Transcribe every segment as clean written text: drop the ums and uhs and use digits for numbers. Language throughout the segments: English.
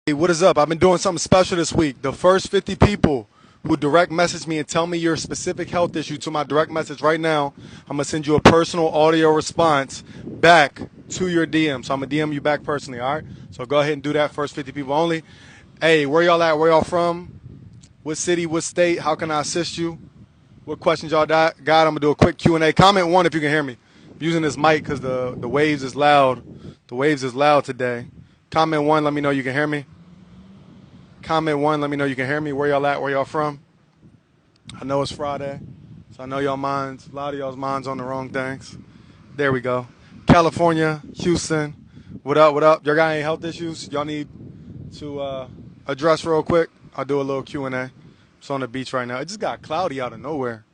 Hey, what is up? I've been doing something special this week. The first 50 people who direct message me and tell me your specific health issue to my direct message right now, I'm going to send you a personal audio response back to your DM. So I'm going to DM you back personally, all right? So go ahead and do that. First 50 people only. Hey, where y'all at? Where y'all from? What city? What state? How can I assist you? What questions y'all got? I'm going to do a quick Q&A. Comment one if you can hear me. I'm using this mic because the waves is loud. The waves is loud today. Comment one, let me know you can hear me. Comment one, let me know you can hear me. Where y'all at? Where y'all from? I know it's Friday, so I know y'all minds. A lot of y'all's minds on the wrong things. There we go. California, Houston. What up? What up? Y'all got any health issues y'all need to address real quick? I'll do a little Q&A. It's on the beach right now. It just got cloudy out of nowhere.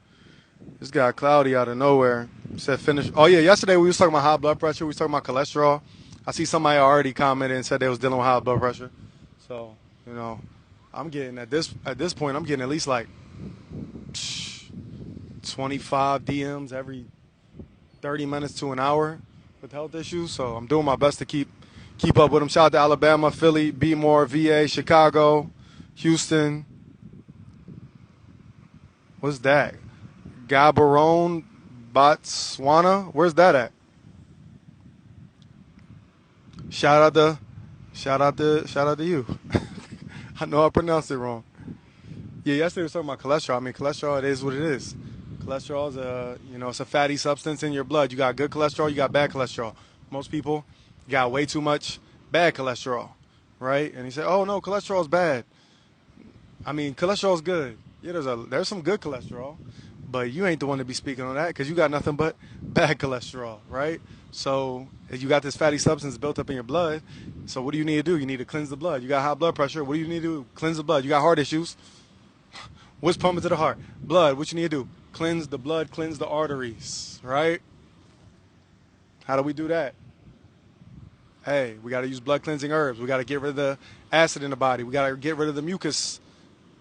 Just got cloudy out of nowhere. Said finish. Oh yeah, yesterday we was talking about high blood pressure. We was talking about cholesterol. I see somebody already commented and said they was dealing with high blood pressure. So, you know, I'm getting at this point, I'm getting at least like 25 DMs every 30 minutes to an hour with health issues. So I'm doing my best to keep up with them. Shout out to Alabama, Philly, Bmore, VA, Chicago, Houston. What's that? Gaborone, Botswana. Where's that at? Shout out to you. I know I pronounced it wrong. Yeah, yesterday we was talking about cholesterol. I mean, cholesterol, it is what it is. Cholesterol is it's a fatty substance in your blood. You got good cholesterol, you got bad cholesterol. Most people got way too much bad cholesterol, right? And he said, "Oh no, cholesterol is bad." I mean, cholesterol is good. Yeah, there's some good cholesterol, but you ain't the one to be speaking on that because you got nothing but bad cholesterol, right? So if you got this fatty substance built up in your blood, so what do you need to do? You need to cleanse the blood. You got high blood pressure. What do you need to do? Cleanse the blood. You got heart issues. What's pumping to the heart? Blood. What you need to do? Cleanse the blood, cleanse the arteries, right? How do we do that? Hey, we got to use blood cleansing herbs. We got to get rid of the acid in the body. We got to get rid of the mucus,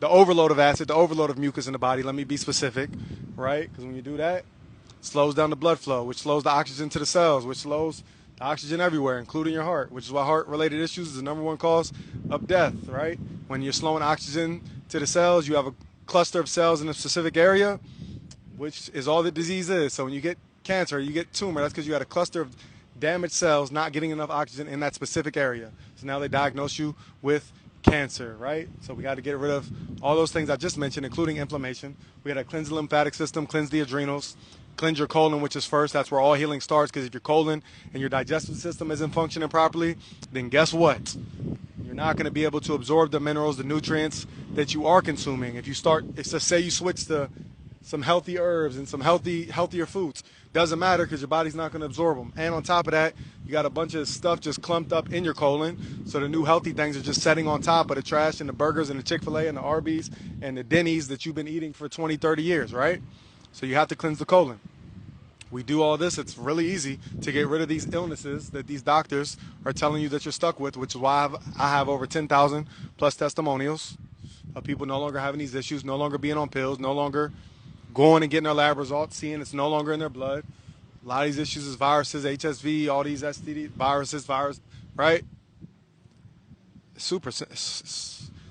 the overload of acid, the overload of mucus in the body. Let me be specific, right? Because when you do that, it slows down the blood flow, which slows the oxygen to the cells, which slows the oxygen everywhere, including your heart, which is why heart-related issues is the number one cause of death, right? When you're slowing oxygen to the cells, you have a cluster of cells in a specific area, which is all the disease is. So when you get cancer, you get tumor, that's because you got a cluster of damaged cells not getting enough oxygen in that specific area. So now they diagnose you with cancer, right? So we got to get rid of all those things I just mentioned, including inflammation. We got to cleanse the lymphatic system, cleanse the adrenals, cleanse your colon, which is first. That's where all healing starts, because if your colon and your digestive system isn't functioning properly, then guess what? You're not going to be able to absorb the minerals, the nutrients that you are consuming. If you start, it's to say you switch to some healthy herbs and some healthier foods. Doesn't matter because your body's not going to absorb them. And on top of that, you got a bunch of stuff just clumped up in your colon. So the new healthy things are just setting on top of the trash and the burgers and the Chick-fil-A and the Arby's and the Denny's that you've been eating for 20, 30 years, right? So you have to cleanse the colon. We do all this. It's really easy to get rid of these illnesses that these doctors are telling you that you're stuck with, which is why I have over 10,000 plus testimonials of people no longer having these issues, no longer being on pills, no longer going and getting their lab results, seeing it's no longer in their blood. A lot of these issues is viruses, HSV, all these STD, virus, right?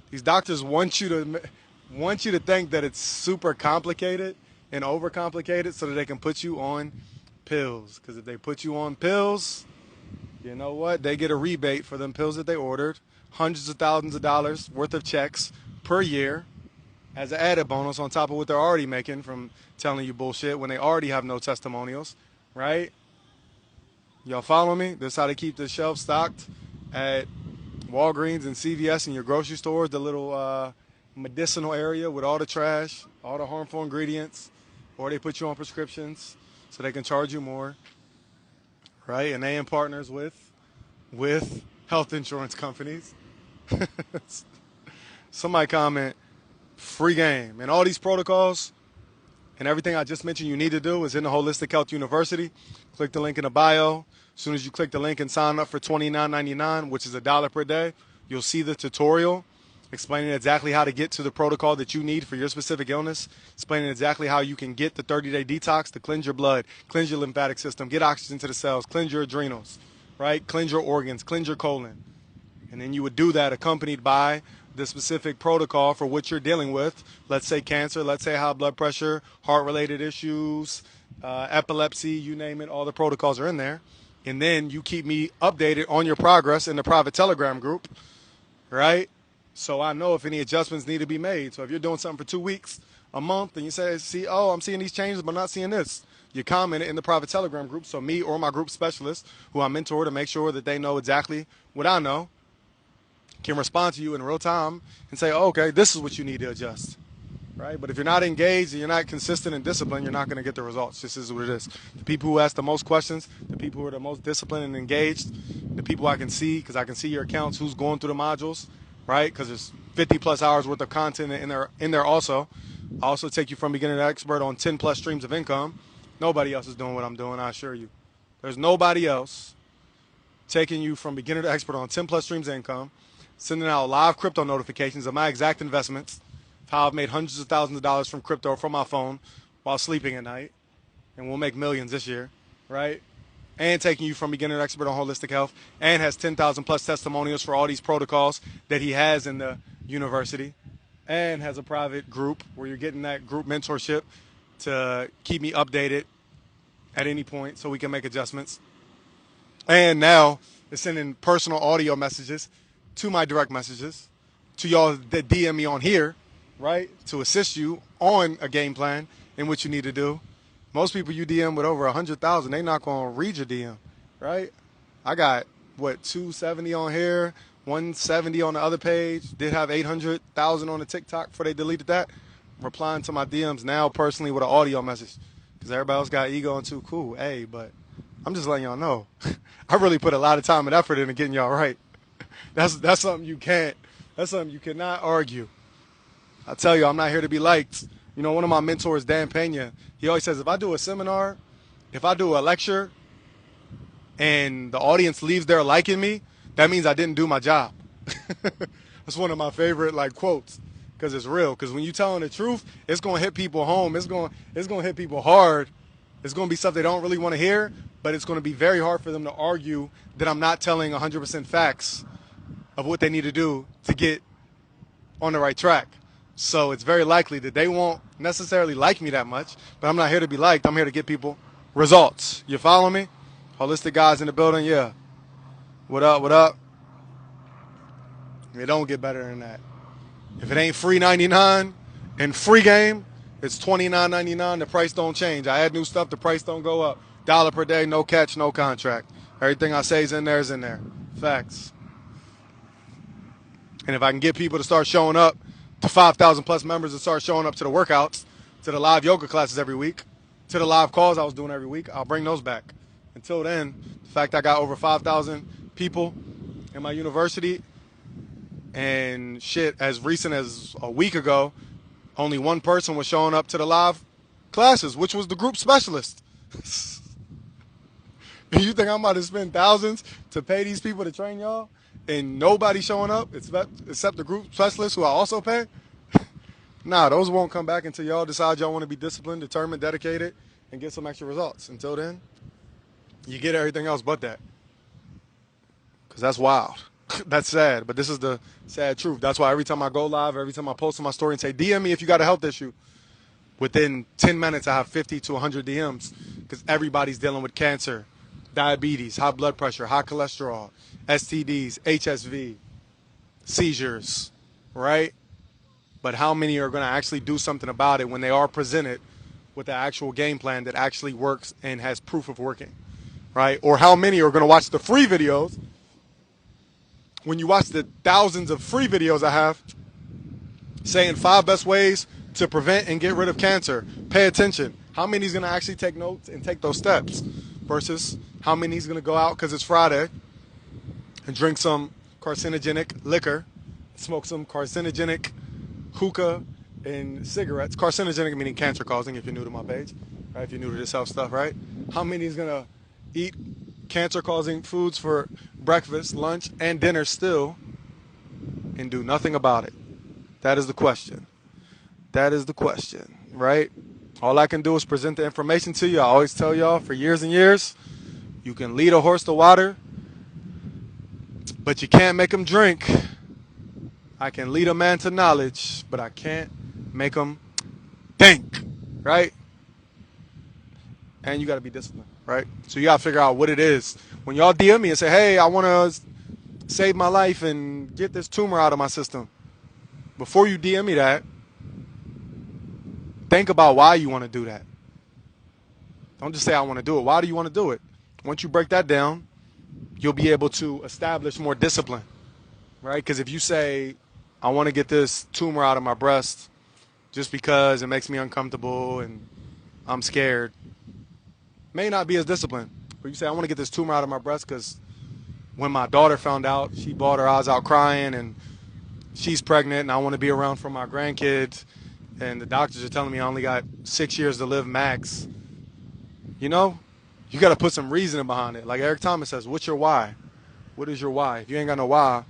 These doctors want you to think that it's super complicated and overcomplicated so that they can put you on pills. Because if they put you on pills, you know what? They get a rebate for them pills that they ordered, hundreds of thousands of dollars worth of checks per year as an added bonus on top of what they're already making from telling you bullshit when they already have no testimonials, right? Y'all follow me? This is how they keep the shelves stocked at Walgreens and CVS and your grocery stores, the little medicinal area with all the trash, all the harmful ingredients, or they put you on prescriptions so they can charge you more, right? And they in partners with health insurance companies. Somebody comment, free game. And all these protocols and everything I just mentioned you need to do is in the Holistic Health University. Click the link in the bio. As soon as you click the link and sign up for $29.99, which is $1 per day, you'll see the tutorial explaining exactly how to get to the protocol that you need for your specific illness, explaining exactly how you can get the 30-day detox to cleanse your blood, cleanse your lymphatic system, get oxygen to the cells, cleanse your adrenals, right? Cleanse your organs, cleanse your colon. And then you would do that accompanied by the specific protocol for what you're dealing with. Let's say cancer, let's say high blood pressure, heart-related issues, epilepsy, you name it, all the protocols are in there. And then you keep me updated on your progress in the private Telegram group, right? So I know if any adjustments need to be made. So if you're doing something for 2 weeks, a month, and you say, see, oh, I'm seeing these changes, but not seeing this. You comment it in the private Telegram group. So me or my group specialist, who I mentor to make sure that they know exactly what I know, can respond to you in real time and say, oh, okay, this is what you need to adjust, right? But if you're not engaged and you're not consistent and disciplined, you're not going to get the results. This is what it is. The people who ask the most questions, the people who are the most disciplined and engaged, the people I can see, because I can see your accounts, who's going through the modules, right? Because there's 50 plus hours worth of content in there also. I also take you from beginner to expert on 10 plus streams of income. Nobody else is doing what I'm doing, I assure you. There's nobody else taking you from beginner to expert on 10 plus streams of income, sending out live crypto notifications of my exact investments, how I've made hundreds of thousands of dollars from crypto from my phone while sleeping at night, and we'll make millions this year, right? And taking you from beginner to expert on holistic health, and has 10,000 plus testimonials for all these protocols that he has in the university, and has a private group where you're getting that group mentorship to keep me updated at any point so we can make adjustments. And now it's sending personal audio messages to my direct messages, to y'all that DM me on here, right, to assist you on a game plan and what you need to do. Most people you DM with over 100,000, they not going to read your DM, right? I got, 270 on here, 170 on the other page, did have 800,000 on the TikTok before they deleted that. Replying to my DMs now personally with an audio message because everybody else got ego and too cool. Hey, but I'm just letting y'all know. I really put a lot of time and effort into getting y'all right. That's something that's something you cannot argue. I tell you, I'm not here to be liked. You know, one of my mentors, Dan Pena, he always says, if I do a seminar, if I do a lecture, and the audience leaves there liking me, that means I didn't do my job. That's one of my favorite quotes because it's real. Because when you're telling the truth, it's gonna hit people home. It's gonna hit people hard. It's gonna be stuff they don't really want to hear, but it's gonna be very hard for them to argue that I'm not telling 100% facts of what they need to do to get on the right track. So it's very likely that they won't necessarily like me that much, but I'm not here to be liked. I'm here to get people results. You follow me? Holistic guys in the building, yeah. What up, what up? It don't get better than that. If it ain't free 99 and free game, it's $29.99. The price don't change. I add new stuff, the price don't go up. $1 per day, no catch, no contract. Everything I say is in there is in there. Facts. And if I can get people to start showing up, to 5,000 plus members to start showing up to the workouts, to the live yoga classes every week, to the live calls I was doing every week, I'll bring those back. Until then, the fact I got over 5,000 people in my university, and shit, as recent as a week ago, only one person was showing up to the live classes, which was the group specialist. You think I'm about to spend thousands to pay these people to train y'all? And nobody showing up except the group specialists who I also pay? Nah, those won't come back until y'all decide y'all want to be disciplined, determined, dedicated, and get some extra results. Until then, you get everything else but that. Because that's wild. That's sad, but this is the sad truth. That's why every time I go live, every time I post on my story and say, DM me if you got a health issue, within 10 minutes I have 50 to 100 DMs because everybody's dealing with cancer, diabetes, high blood pressure, high cholesterol, STDs, HSV, seizures, right? But how many are going to actually do something about it when they are presented with an actual game plan that actually works and has proof of working, right? Or how many are going to watch the free videos when you watch the thousands of free videos I have saying 5 best ways to prevent and get rid of cancer. Pay attention. How many is going to actually take notes and take those steps versus how many is going to go out because it's Friday and drink some carcinogenic liquor, smoke some carcinogenic hookah and cigarettes. Carcinogenic meaning cancer causing if you're new to my page, right? If you're new to this health stuff, right? How many is going to eat cancer causing foods for breakfast, lunch, and dinner still and do nothing about it? That is the question. That is the question, right? All I can do is present the information to you. I always tell y'all for years and years, you can lead a horse to water, but you can't make them drink. I can lead a man to knowledge, but I can't make them think, right? And you got to be disciplined, right? So you got to figure out what it is. When y'all DM me and say, hey, I want to save my life and get this tumor out of my system, before you DM me that, think about why you want to do that. Don't just say, I want to do it. Why do you want to do it? Once you break that down, you'll be able to establish more discipline, right? Because if you say, I want to get this tumor out of my breast just because it makes me uncomfortable and I'm scared, may not be as disciplined. But you say, I want to get this tumor out of my breast because when my daughter found out, she bawled her eyes out crying, and she's pregnant, and I want to be around for my grandkids, and the doctors are telling me I only got 6 years to live max. You know, you got to put some reasoning behind it. Like Eric Thomas says, what's your why? What is your why? If you ain't got no why,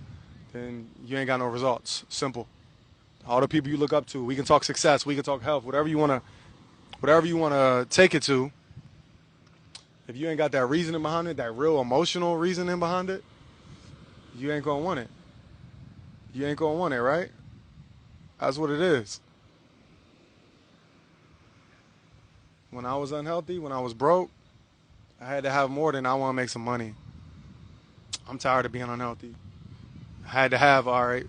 then you ain't got no results. Simple. All the people you look up to, we can talk success, we can talk health, whatever you want to take it to. If you ain't got that reasoning behind it, that real emotional reasoning behind it, you ain't going to want it. You ain't going to want it, right? That's what it is. When I was unhealthy, when I was broke, I had to have more than I want to make some money. I'm tired of being unhealthy. I had to have, all right,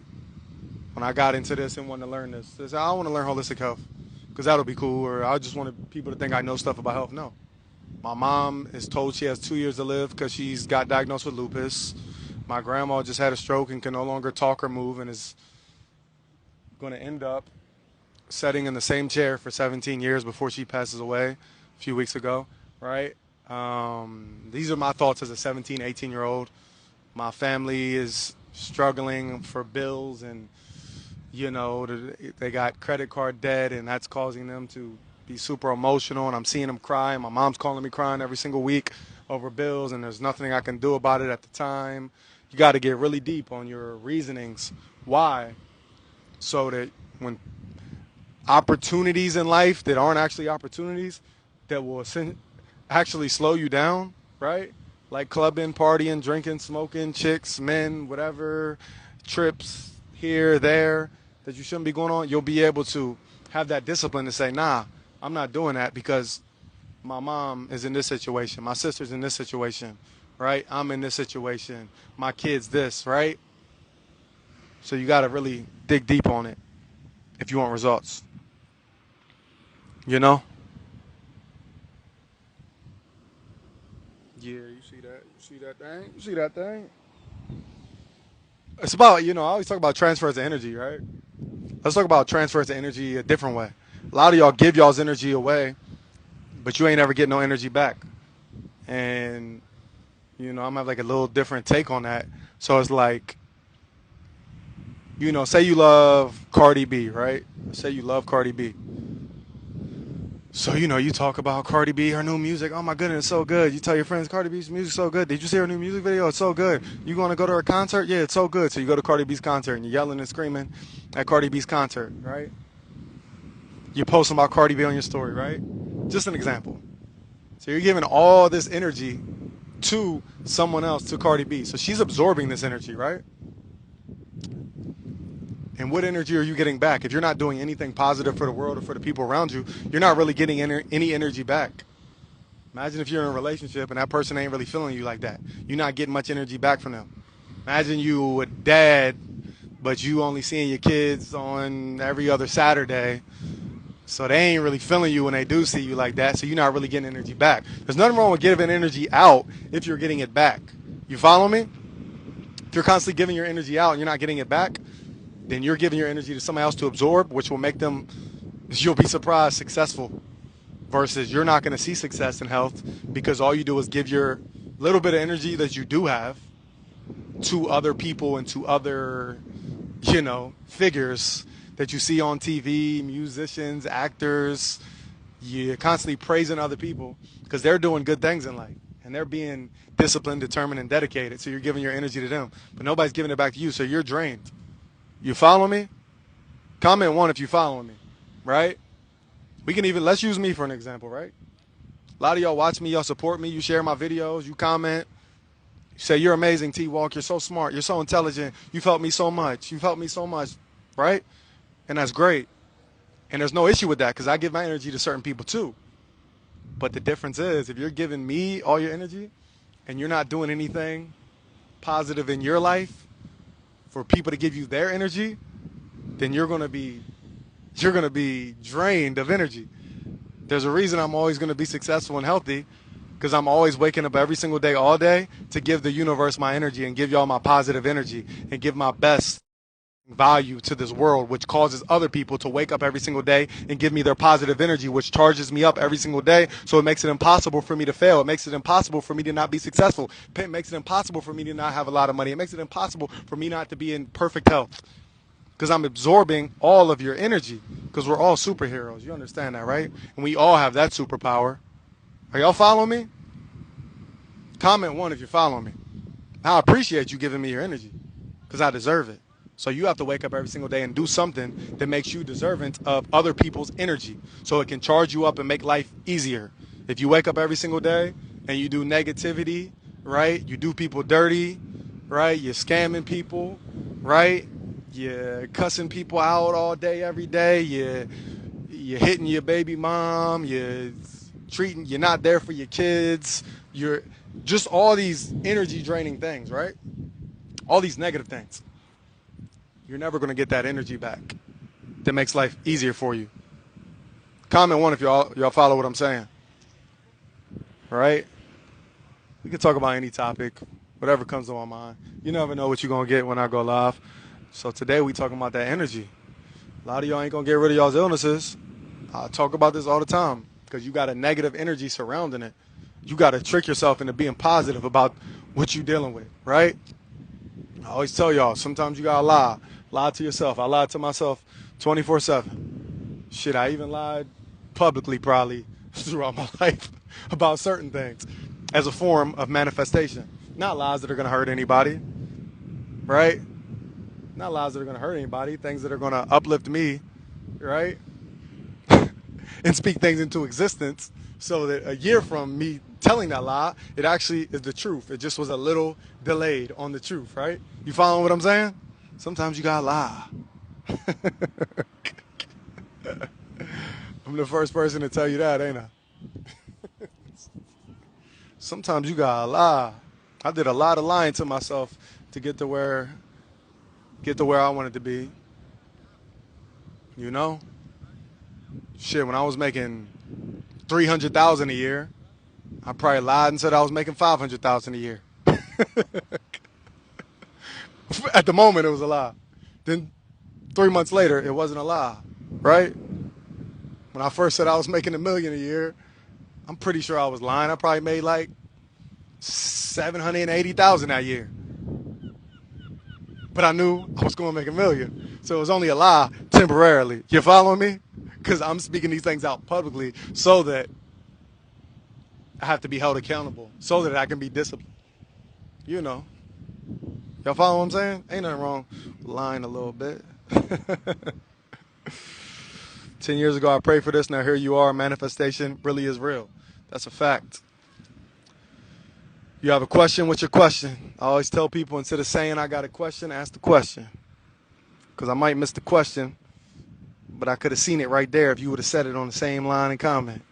when I got into this and wanted to learn this, I want to learn holistic health because that'll be cool, or I just wanted people to think I know stuff about health. No. My mom is told she has 2 years to live because she's got diagnosed with lupus. My grandma just had a stroke and can no longer talk or move and is going to end up sitting in the same chair for 17 years before she passes away a few weeks ago, right? These are my thoughts as a 17, 18-year-old. My family is struggling for bills, and, you know, they got credit card debt, and that's causing them to be super emotional, and I'm seeing them cry. My mom's calling me crying every single week over bills, and there's nothing I can do about it at the time. You got to get really deep on your reasonings why, so that when opportunities in life that aren't actually opportunities, that will actually slow you down, right? Like clubbing, partying, drinking, smoking, chicks, men, whatever, trips here, there, that you shouldn't be going on, you'll be able to have that discipline to say, nah, I'm not doing that because my mom is in this situation, my sister's in this situation, right? I'm in this situation, my kid's this, right? So you got to really dig deep on it if you want results. You know? Yeah, you see that? You see that thing? You see that thing? It's about, I always talk about transfers of energy, right? Let's talk about transfers of energy a different way. A lot of y'all give y'all's energy away, but you ain't ever get no energy back. And, I'm going to have like a little different take on that. So it's like, say you love Cardi B, right? Say you love Cardi B. So, you talk about Cardi B, her new music. Oh, my goodness, it's so good. You tell your friends, Cardi B's music's so good. Did you see her new music video? It's so good. You going to go to her concert? Yeah, it's so good. So you go to Cardi B's concert, and you're yelling and screaming at Cardi B's concert, right? You're posting about Cardi B on your story, right? Just an example. So you're giving all this energy to someone else, to Cardi B. So she's absorbing this energy, right? And what energy are you getting back? If you're not doing anything positive for the world or for the people around you, you're not really getting any energy back. Imagine if you're in a relationship and that person ain't really feeling you like that. You're not getting much energy back from them. Imagine you a dad, but you only seeing your kids on every other Saturday. So they ain't really feeling you when they do see you like that. So you're not really getting energy back. There's nothing wrong with giving energy out if you're getting it back. You follow me? If you're constantly giving your energy out and you're not getting it back, then you're giving your energy to somebody else to absorb, which will make them, you'll be surprised, successful. Versus you're not going to see success in health because all you do is give your little bit of energy that you do have to other people and to other, figures that you see on TV, musicians, actors. You're constantly praising other people because they're doing good things in life and they're being disciplined, determined, and dedicated. So you're giving your energy to them, but nobody's giving it back to you. So you're drained. You follow me? Comment 1 if you following me, right? Let's use me for an example, right? A lot of y'all watch me, y'all support me, you share my videos, you comment. You say, you're amazing, T-Walk. You're so smart. You're so intelligent. You've helped me so much. You've helped me so much, right? And that's great. And there's no issue with that because I give my energy to certain people too. But the difference is if you're giving me all your energy and you're not doing anything positive in your life for people to give you their energy, then you're going to be drained of energy. There's a reason I'm always going to be successful and healthy because I'm always waking up every single day, all day, to give the universe my energy and give y'all my positive energy and give my best value to this world, which causes other people to wake up every single day and give me their positive energy, which charges me up every single day. So it makes it impossible for me to fail. It makes it impossible for me to not be successful. It makes it impossible for me to not have a lot of money. It makes it impossible for me not to be in perfect health because I'm absorbing all of your energy because we're all superheroes. You understand that, right? And we all have that superpower. Are y'all following me? Comment one if you're following me. I appreciate you giving me your energy because I deserve it. So you have to wake up every single day and do something that makes you deserving of other people's energy so it can charge you up and make life easier. If you wake up every single day and you do negativity, right? You do people dirty, right? You're scamming people, right? You're cussing people out all day, every day. You're hitting your baby mom. You're not there for your kids. You're just all these energy draining things, right? All these negative things. You're never going to get that energy back that makes life easier for you. Comment one if y'all follow what I'm saying. All right? We can talk about any topic, whatever comes to my mind. You never know what you're going to get when I go live. So today we talking about that energy. A lot of y'all ain't going to get rid of y'all's illnesses. I talk about this all the time because you got a negative energy surrounding it. You got to trick yourself into being positive about what you're dealing with, right? I always tell y'all, sometimes you got to lie. Lie to yourself. I lied to myself 24/7. Shit, I even lied publicly probably throughout my life about certain things as a form of manifestation. Not lies that are going to hurt anybody, right? Not lies that are going to hurt anybody. Things that are going to uplift me, right? And speak things into existence so that a year from me telling that lie, it actually is the truth. It just was a little delayed on the truth, right? You following what I'm saying? Sometimes you gotta lie. I'm the first person to tell you that, ain't I? Sometimes you gotta lie. I did a lot of lying to myself to get to where I wanted to be. You know? Shit, when I was making $300,000 a year, I probably lied and said I was making $500,000 a year. At the moment, it was a lie. Then 3 months later, it wasn't a lie, right? When I first said I was making $1 million a year, I'm pretty sure I was lying. I probably made like $780,000 that year. But I knew I was going to make $1 million. So it was only a lie temporarily. You following me? Because I'm speaking these things out publicly so that I have to be held accountable, so that I can be disciplined. You know. Y'all follow what I'm saying? Ain't nothing wrong with lying a little bit. 10 years ago, I prayed for this. Now here you are. Manifestation really is real. That's a fact. You have a question? What's your question? I always tell people instead of saying I got a question, ask the question. Because I might miss the question, but I could have seen it right there if you would have said it on the same line and comment.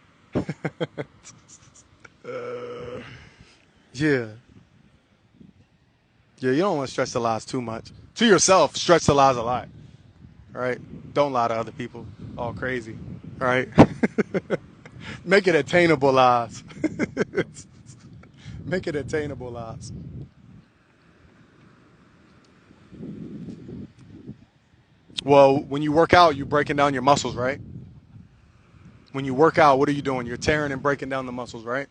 Yeah. Yeah, you don't want to stretch the lies too much. To yourself, stretch the lies a lot. All right? Don't lie to other people. All crazy. All right? Make it attainable lies. Make it attainable lies. Well, when you work out, you're breaking down your muscles, right? When you work out, what are you doing? You're tearing and breaking down the muscles, right?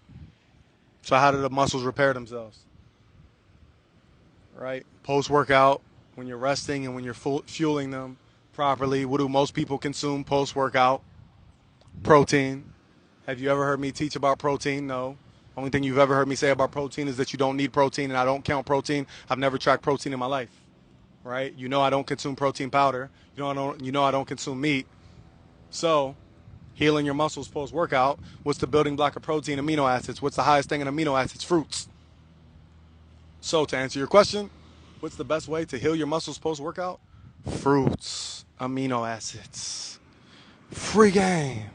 So how do the muscles repair themselves? Right? Post-workout, when you're resting and when you're fueling them properly, what do most people consume post-workout? Protein. Have you ever heard me teach about protein? No. Only thing you've ever heard me say about protein is that you don't need protein, and I don't count protein. I've never tracked protein in my life. Right? You know I don't consume protein powder. You know I don't consume meat. So, healing your muscles post-workout, what's the building block of protein? Amino acids. What's the highest thing in amino acids? Fruits. So to answer your question, what's the best way to heal your muscles post-workout? Fruits, amino acids. Free game.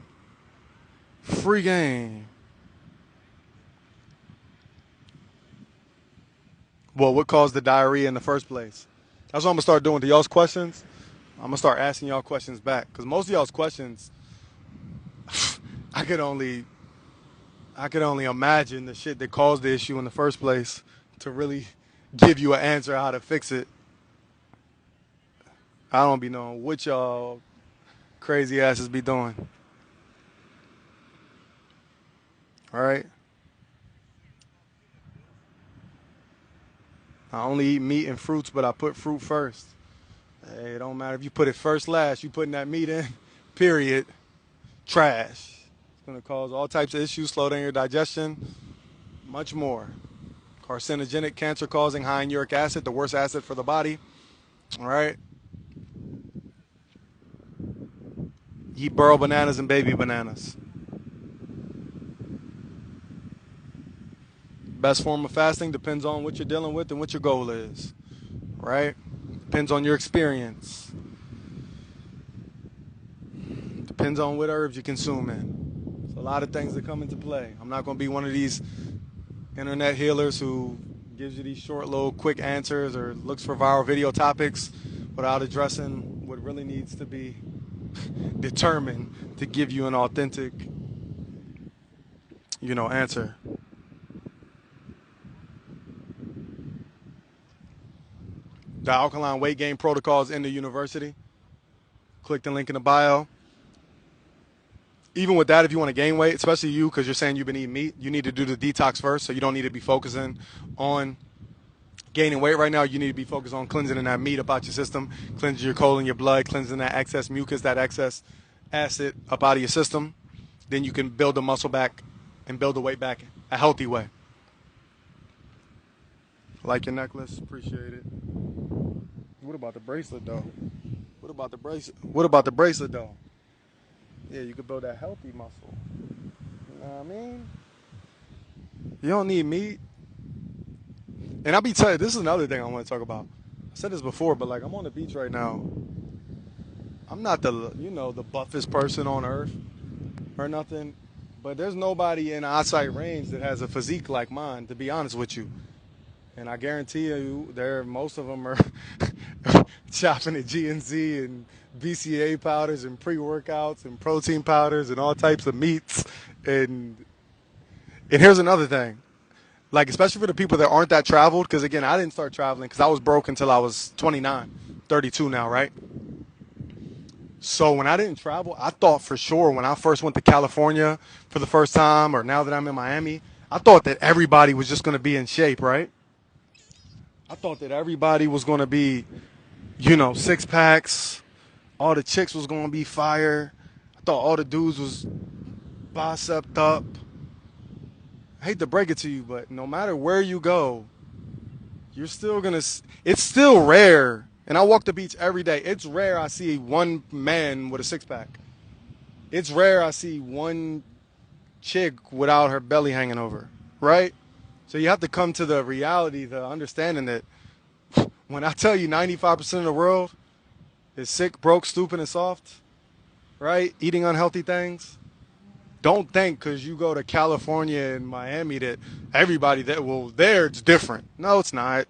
Free game. Well, what caused the diarrhea in the first place? That's what I'm going to start doing to y'all's questions. I'm going to start asking y'all questions back. Because most of y'all's questions, I could only imagine the shit that caused the issue in the first place to really give you an answer how to fix it. I don't be knowing what y'all crazy asses be doing. All right? I only eat meat and fruits, but I put fruit first. Hey, it don't matter if you put it first, last. You putting that meat in, period. Trash. It's going to cause all types of issues, slow down your digestion, much more. Carcinogenic, cancer-causing, high in uric acid, the worst acid for the body. All right? Eat burro bananas and baby bananas. Best form of fasting depends on what you're dealing with and what your goal is, right? Depends on your experience. Depends on what herbs you're consuming. There's a lot of things that come into play. I'm not going to be one of these internet healers who gives you these short, little, quick answers or looks for viral video topics without addressing what really needs to be determined to give you an authentic, answer. The alkaline weight gain protocols in the university. Click the link in the bio. Even with that, if you want to gain weight, especially you, because you're saying you've been eating meat, you need to do the detox first. So you don't need to be focusing on gaining weight right now. You need to be focused on cleansing that meat up out your system, cleansing your colon, your blood, cleansing that excess mucus, that excess acid up out of your system. Then you can build the muscle back and build the weight back a healthy way. Like your necklace, appreciate it. What about the bracelet though? What about the bracelet though? Yeah, you could build that healthy muscle. You know what I mean? You don't need meat. And I'll be telling you, this is another thing I want to talk about. I said this before, but I'm on the beach right now. I'm not the buffest person on earth or nothing, but there's nobody in eyesight range that has a physique like mine, to be honest with you. And I guarantee you, most of them are chopping at GNC and BCA powders and pre-workouts and protein powders and all types of meats. And here's another thing. Especially for the people that aren't that traveled, because, again, I didn't start traveling because I was broke until I was 29, 32 now, right? So when I didn't travel, I thought for sure when I first went to California for the first time, or now that I'm in Miami, I thought that everybody was just going to be in shape, right? I thought that everybody was going to be, six packs. All the chicks was going to be fire. I thought all the dudes was biceped up. I hate to break it to you, but no matter where you go, you're still going to, it's still rare. And I walk the beach every day. It's rare I see one man with a six pack. It's rare I see one chick without her belly hanging over, right? So you have to come to the reality, the understanding that when I tell you 95% of the world is sick, broke, stupid, and soft, right? Eating unhealthy things. Don't think because you go to California and Miami that everybody there it's different. No, it's not.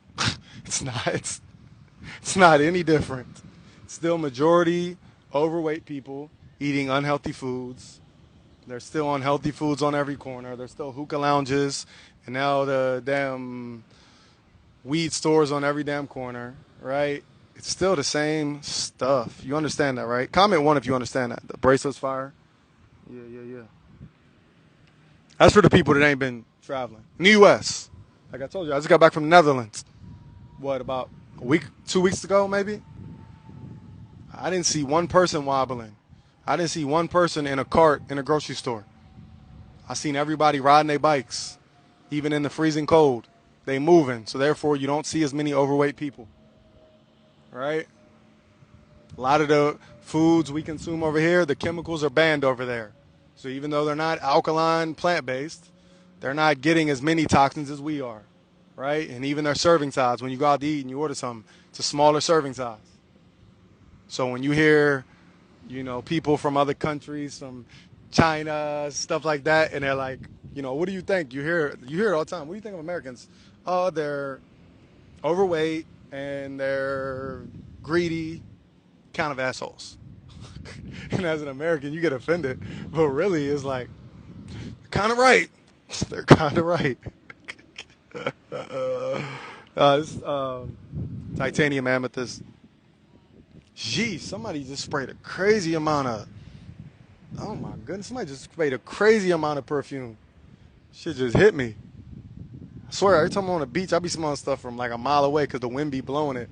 It's not. It's not any different. Still majority overweight people eating unhealthy foods. There's still unhealthy foods on every corner. There's still hookah lounges. And now the damn weed stores on every damn corner, right? It's still the same stuff. You understand that, right? Comment 1 if you understand that. The bracelet's fire. Yeah. That's for the people that ain't been traveling. In the U.S., like I told you, I just got back from the Netherlands. About a week, 2 weeks ago, maybe? I didn't see one person wobbling. I didn't see one person in a cart in a grocery store. I seen everybody riding their bikes. Even in the freezing cold, they moving. So therefore, you don't see as many overweight people, right? A lot of the foods we consume over here, the chemicals are banned over there. So even though they're not alkaline, plant-based, they're not getting as many toxins as we are, right? And even their serving size. When you go out to eat and you order something, it's a smaller serving size. So when you hear, people from other countries, from China, stuff like that, and they're like, what do you think? You hear it all the time. What do you think of Americans? Oh, they're overweight and they're greedy, kind of assholes. And as an American, you get offended, but really, it's like, kind of right. They're kind of right. This titanium amethyst. Gee, somebody just sprayed a crazy amount of. Oh my goodness, somebody just sprayed a crazy amount of perfume. Shit just hit me. I swear, every time I'm on the beach, I be smelling stuff from like a mile away because the wind be blowing it.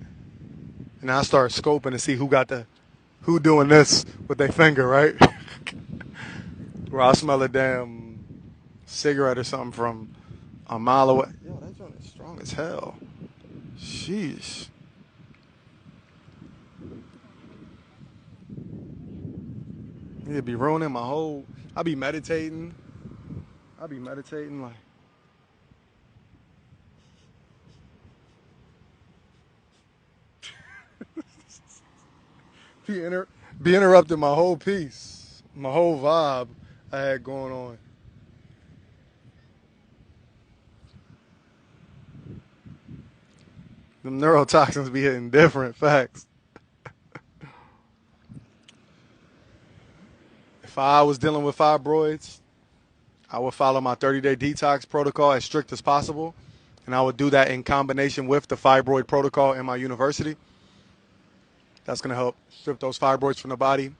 And I start scoping to see who doing this with their finger, right? Or I'll smell a damn cigarette or something from a mile away. Yo, that joint is strong as hell. Sheesh. It'd be ruining my whole. I'll be meditating like. Be, inter- be interrupting my whole piece, my whole vibe I had going on. Them neurotoxins be hitting different facts. If I was dealing with fibroids, I would follow my 30-day detox protocol as strict as possible. And I would do that in combination with the fibroid protocol in my university. That's going to help strip those fibroids from the body,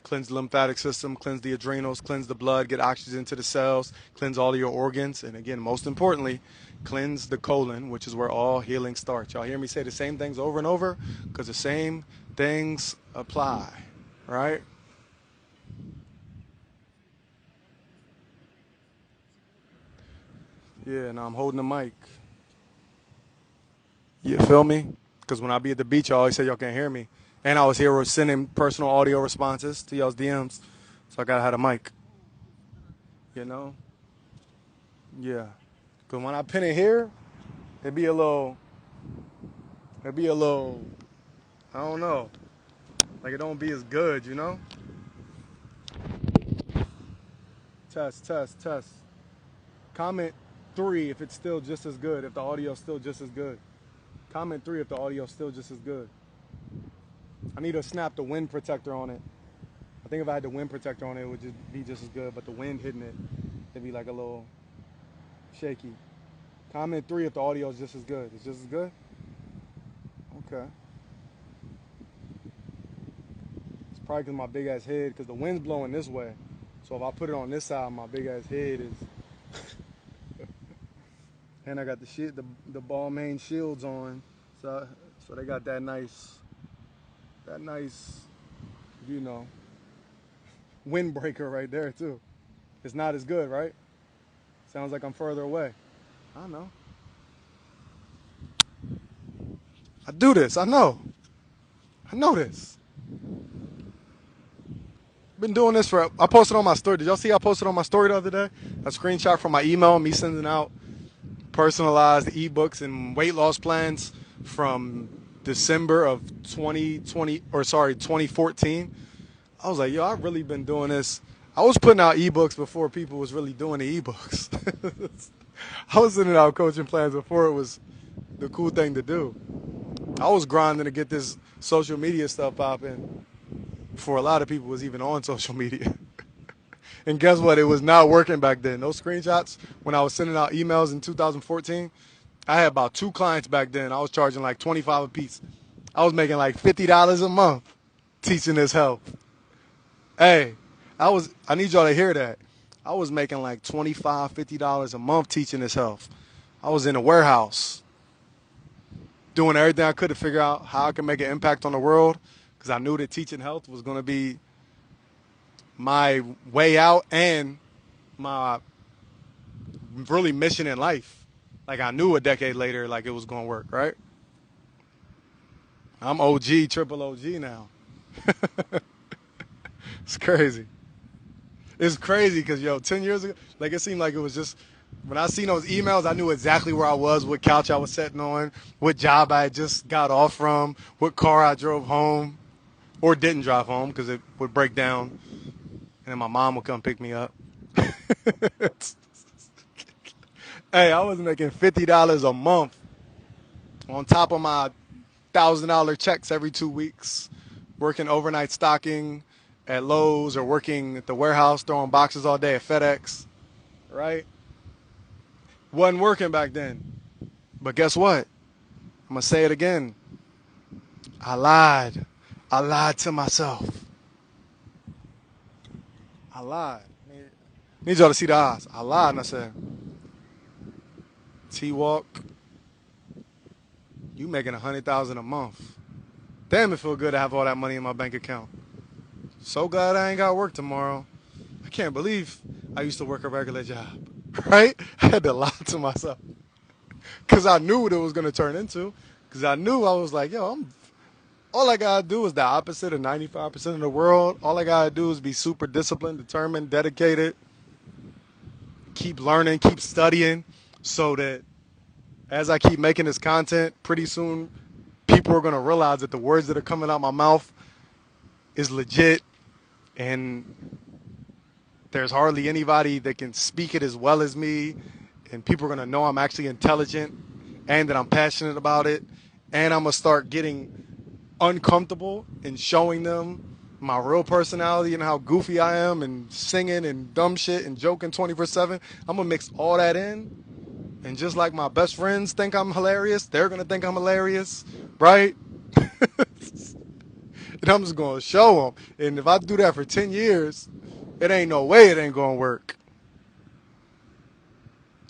cleanse the lymphatic system, cleanse the adrenals, cleanse the blood, get oxygen to the cells, cleanse all of your organs. And again, most importantly, cleanse the colon, which is where all healing starts. Y'all hear me say the same things over and over because the same things apply, right? Yeah, now I'm holding the mic. You feel me? Because when I be at the beach, I always say y'all can't hear me. And I was here sending personal audio responses to y'all's DMs. So I gotta have a mic. You know? Yeah. Because when I pin it here, it'd be a little, it'd be a little, I don't know. Like it don't be as good, you know? Test, test, test. Comment 3 if it's still just as good, if the audio's still just as good. Comment 3 if the audio's still just as good. I need to snap the wind protector on it. I think if I had the wind protector on it, it would just be just as good, but the wind hitting it, it'd be like a little shaky. Comment 3 if the audio is just as good. It's just as good? Okay. It's probably because my big ass head, because the wind's blowing this way. So if I put it on this side, my big ass head is. And I got the Balmain shields on. So they got that nice, you know, windbreaker right there too. It's not as good, right? Sounds like I'm further away. I know. I do this. I know. I know this. Been doing this I posted on my story. Did y'all see I posted on my story the other day? A screenshot from my email, me sending out personalized ebooks and weight loss plans from December of 2014. I was like, yo, I've really been doing this. I was putting out ebooks before people was really doing the ebooks. I was sending out coaching plans before it was the cool thing to do. I was grinding to get this social media stuff popping before a lot of people was even on social media. And guess what? It was not working back then. Those screenshots, when I was sending out emails in 2014, I had about 2 clients back then. I was charging like $25 a piece. I was making like $50 a month teaching this health. Hey, I need y'all to hear that. I was making like $25, $50 a month teaching this health. I was in a warehouse doing everything I could to figure out how I could make an impact on the world because I knew that teaching health was going to be my way out and my really mission in life. Like I knew a decade later like it was going to work, right? I'm OG, triple OG now. It's crazy. It's crazy because, 10 years ago, like it seemed like it was just When I seen those emails, I knew exactly where I was, what couch I was sitting on, what job I had just got off from, what car I drove home, or didn't drive home because it would break down, and then my mom would come pick me up. Hey, I was making $50 a month on top of my $1,000 checks every 2 weeks, working overnight stocking at Lowe's or working at the warehouse throwing boxes all day at FedEx, right? Wasn't working back then. But guess what? I'm going to say it again. I lied. I lied to myself. I lied. Need y'all to see the eyes. I lied and I said, T-Walk, you making $100,000 a month. Damn, it feel good to have all that money in my bank account. So glad I ain't got work tomorrow. I can't believe I used to work a regular job, right? I had to lie to myself because I knew what it was going to turn into. Because I knew I was like, yo, all I got to do is the opposite of 95% of the world. All I got to do is be super disciplined, determined, dedicated, keep learning, keep studying so that as I keep making this content, pretty soon people are going to realize that the words that are coming out my mouth is legit and there's hardly anybody that can speak it as well as me, and people are going to know I'm actually intelligent and that I'm passionate about it, and I'm going to start getting uncomfortable and showing them my real personality and how goofy I am and singing and dumb shit and joking 24/7. I'm going to mix all that in, and just like my best friends think I'm hilarious, they're going to think I'm hilarious, right? And I'm just going to show them. And if I do that for 10 years, it ain't no way it ain't going to work.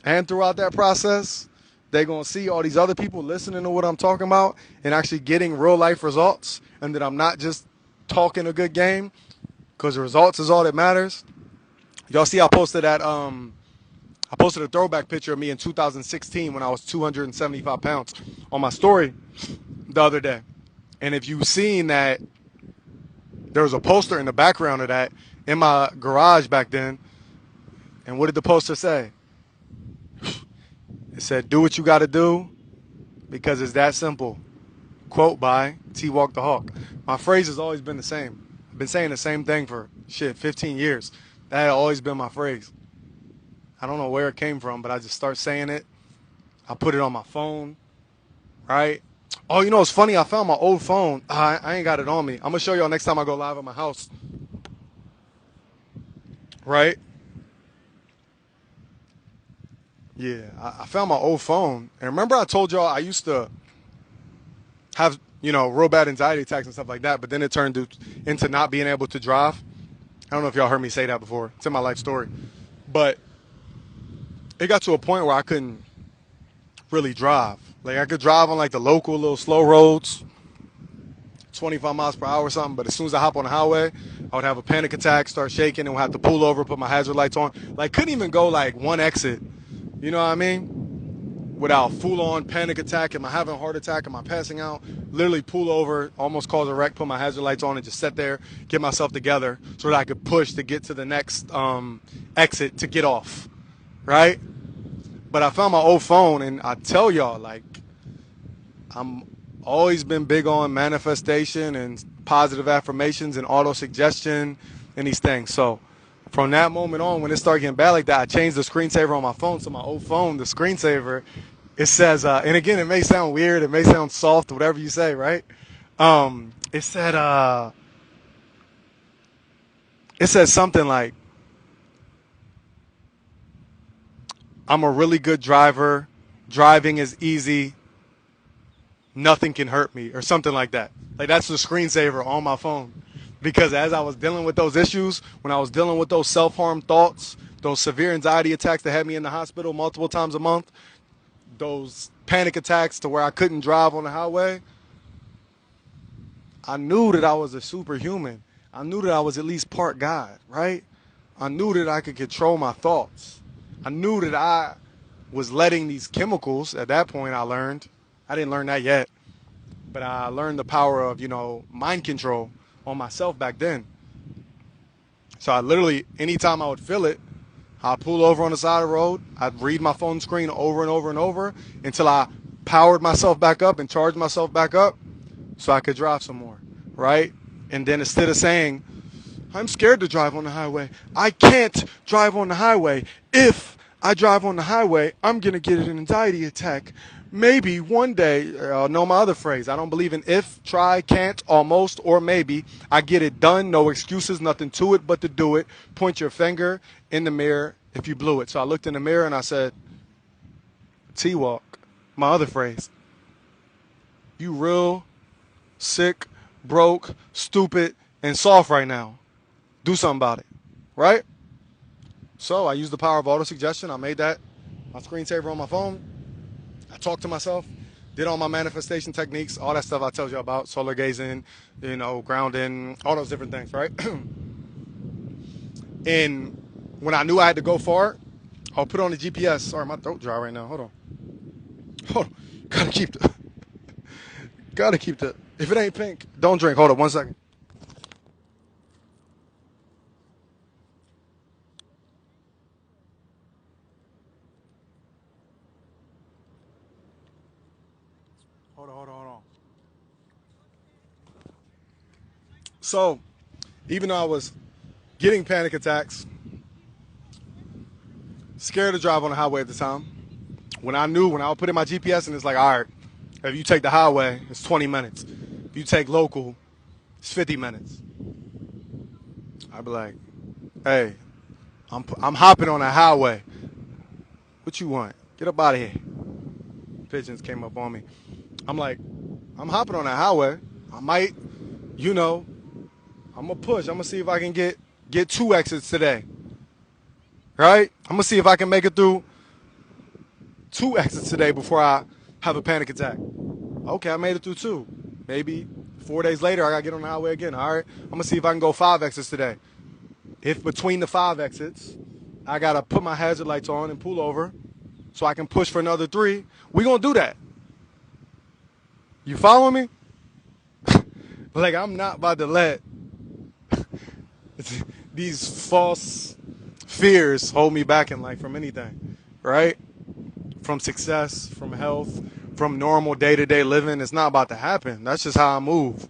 And throughout that process, they're going to see all these other people listening to what I'm talking about and actually getting real life results, and that I'm not just talking a good game, because the results is all that matters. Y'all see I posted that I posted a throwback picture of me in 2016 when I was 275 pounds on my story the other day. And if you've seen that, there was a poster in the background of that in my garage back then. And what did the poster say? It said, do what you got to do because it's that simple. Quote by T-Walk the Hawk. My phrase has always been the same. I've been saying the same thing for 15 years. That had always been my phrase. I don't know where it came from, but I just start saying it. I put it on my phone, right? Oh, you know, it's funny. I found my old phone. I ain't got it on me. I'm going to show y'all next time I go live at my house. Right? Yeah, I found my old phone. And remember I told y'all I used to have, real bad anxiety attacks and stuff like that, but then it turned into not being able to drive. I don't know if y'all heard me say that before. It's in my life story. But it got to a point where I couldn't really drive. Like, I could drive on, like, the local little slow roads, 25 miles per hour or something, but as soon as I hop on the highway, I would have a panic attack, start shaking, and would have to pull over, put my hazard lights on. Like, couldn't even go, like, one exit, you know what I mean, without full-on panic attack. Am I having a heart attack? Am I passing out? Literally pull over, almost cause a wreck, put my hazard lights on, and just sit there, get myself together so that I could push to get to the next exit to get off, right? But I found my old phone, and I tell y'all, like, I'm always been big on manifestation and positive affirmations and auto-suggestion and these things. So from that moment on, when it started getting bad like that, I changed the screensaver on my phone. So my old phone, the screensaver, it says, and again, it may sound weird, it may sound soft, whatever you say, right? It said something like, I'm a really good driver. Driving is easy. Nothing can hurt me, or something like that. Like, that's the screensaver on my phone. Because as I was dealing with those issues, when I was dealing with those self-harm thoughts, those severe anxiety attacks that had me in the hospital multiple times a month, those panic attacks to where I couldn't drive on the highway, I knew that I was a superhuman. I knew that I was at least part God, right? I knew that I could control my thoughts. I knew that I was letting these chemicals, at that point I learned, I didn't learn that yet, but I learned the power of, mind control on myself back then. So I literally, anytime I would feel it, I'd pull over on the side of the road. I'd read my phone screen over and over and over until I powered myself back up and charged myself back up so I could drive some more, right? And then instead of saying, I'm scared to drive on the highway, I can't drive on the highway. If I drive on the highway, I'm going to get an anxiety attack. Maybe one day, I'll know my other phrase. I don't believe in if, try, can't, almost, or maybe. I get it done. No excuses, nothing to it but to do it. Point your finger in the mirror if you blew it. So I looked in the mirror and I said, T-Walk, my other phrase. You real sick, broke, stupid, and soft right now. Do something about it, right? So I used the power of auto-suggestion. I made that my screensaver on my phone. I talked to myself, did all my manifestation techniques, all that stuff I told you about, solar gazing, grounding, all those different things, right? And when I knew I had to go far, I'll put on the GPS. Sorry, my throat dry right now. Hold on. Gotta keep the, if it ain't pink, don't drink. Hold up 1 second. Hold on. So, even though I was getting panic attacks, scared to drive on the highway at the time, when I would put in my GPS and it's like, all right, if you take the highway, it's 20 minutes. If you take local, it's 50 minutes. I'd be like, hey, I'm hopping on a highway. What you want? Get up out of here. Pigeons came up on me. I'm like, I'm hopping on a highway. I might, I'm going to push. I'm going to see if I can get 2 exits today. Right? I'm going to see if I can make it through 2 exits today before I have a panic attack. Okay, I made it through 2. Maybe 4 days later, I got to get on the highway again. All right, I'm going to see if I can go 5 exits today. If between the 5 exits, I got to put my hazard lights on and pull over so I can push for another 3, we going to do that. You following me? Like, I'm not about to let these false fears hold me back in life from anything, right? From success, from health, from normal day-to-day living. It's not about to happen. That's just how I move.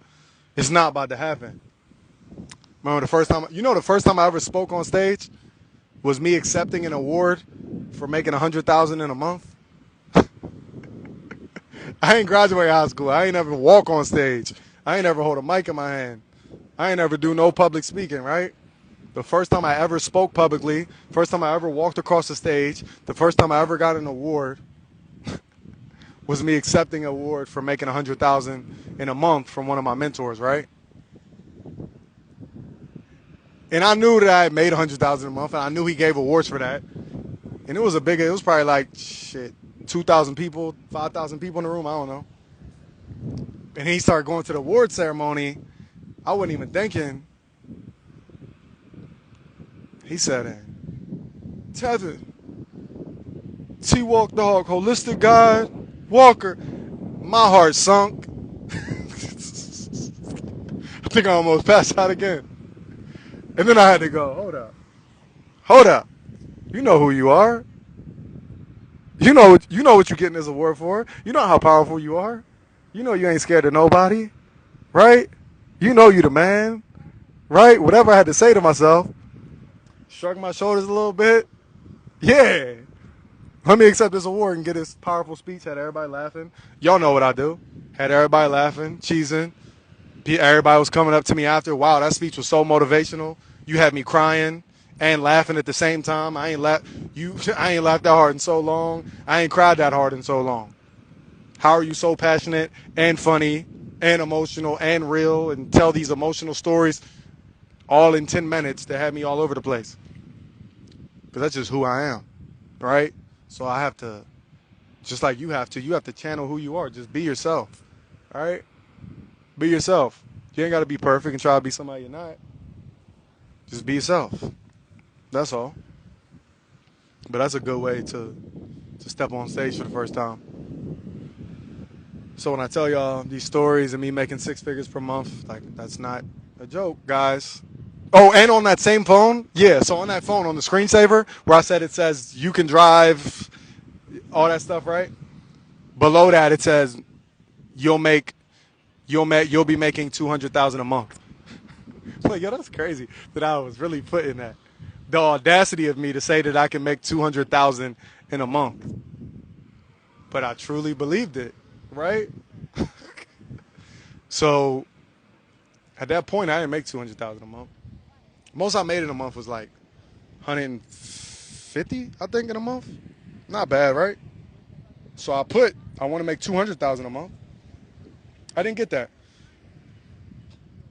It's not about to happen. Remember the first time I ever spoke on stage was me accepting an award for making $100,000 in a month. I ain't graduate high school. I ain't ever walk on stage. I ain't ever hold a mic in my hand. I ain't ever do no public speaking, right? The first time I ever spoke publicly, first time I ever walked across the stage, the first time I ever got an award was me accepting an award for making $100,000 in a month from one of my mentors, right? And I knew that I had made $100,000 a month, and I knew he gave awards for that. And it was probably like, 2,000 people, 5,000 people in the room, I don't know. And he started going to the award ceremony. I wasn't even thinking. He said, Tevin, T-Walk Dog, Holistic Guide, Walker. My heart sunk. I think I almost passed out again. And then I had to go, hold up. You know who you are. You know what you're getting this award for. You know how powerful you are. You know you ain't scared of nobody, right? You know you the man, right? Whatever I had to say to myself, shrug my shoulders a little bit. Yeah. Let me accept this award and get this powerful speech. Had everybody laughing. Y'all know what I do. Had everybody laughing, cheesing. Everybody was coming up to me after. Wow, that speech was so motivational. You had me crying and laughing at the same time. I ain't laughed that hard in so long. I ain't cried that hard in so long. How are you so passionate and funny and emotional and real and tell these emotional stories all in 10 minutes that had me all over the place? Because that's just who I am, right? So I have to, just like you have to channel who you are. Just be yourself, all right? Be yourself. You ain't got to be perfect and try to be somebody you're not. Just be yourself. That's all. But that's a good way to step on stage for the first time. So when I tell y'all these stories of me making 6 figures per month, like, that's not a joke, guys. Oh, and on that same phone, yeah. So on that phone, on the screensaver, where I said it says you can drive, all that stuff, right? Below that, it says you'll make you'll be making 200,000 a month. Like, yo, that's crazy that I was really putting that. The audacity of me to say that I can make 200,000 in a month, but I truly believed it, right? So at that point, I didn't make 200,000 a month. Most I made in a month was like 150, I think, in a month. Not bad, right? So I want to make 200,000 a month. I didn't get that,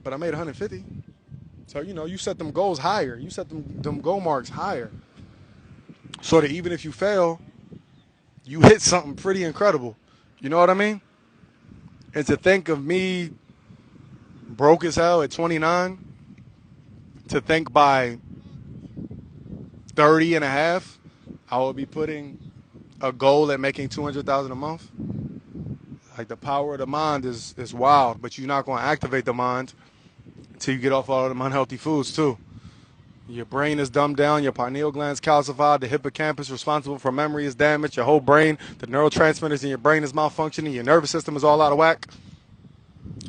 but I made 150. So you set them goals higher. You set them goal marks higher, so that even if you fail, you hit something pretty incredible. You know what I mean? And to think of me broke as hell at 29, to think by 30 and a half, I will be putting a goal at making 200,000 a month. Like, the power of the mind is wild, but you're not going to activate the mind until you get off all of them unhealthy foods too. Your brain is dumbed down, your pineal gland's calcified, the hippocampus responsible for memory is damaged, your whole brain, the neurotransmitters in your brain is malfunctioning, your nervous system is all out of whack.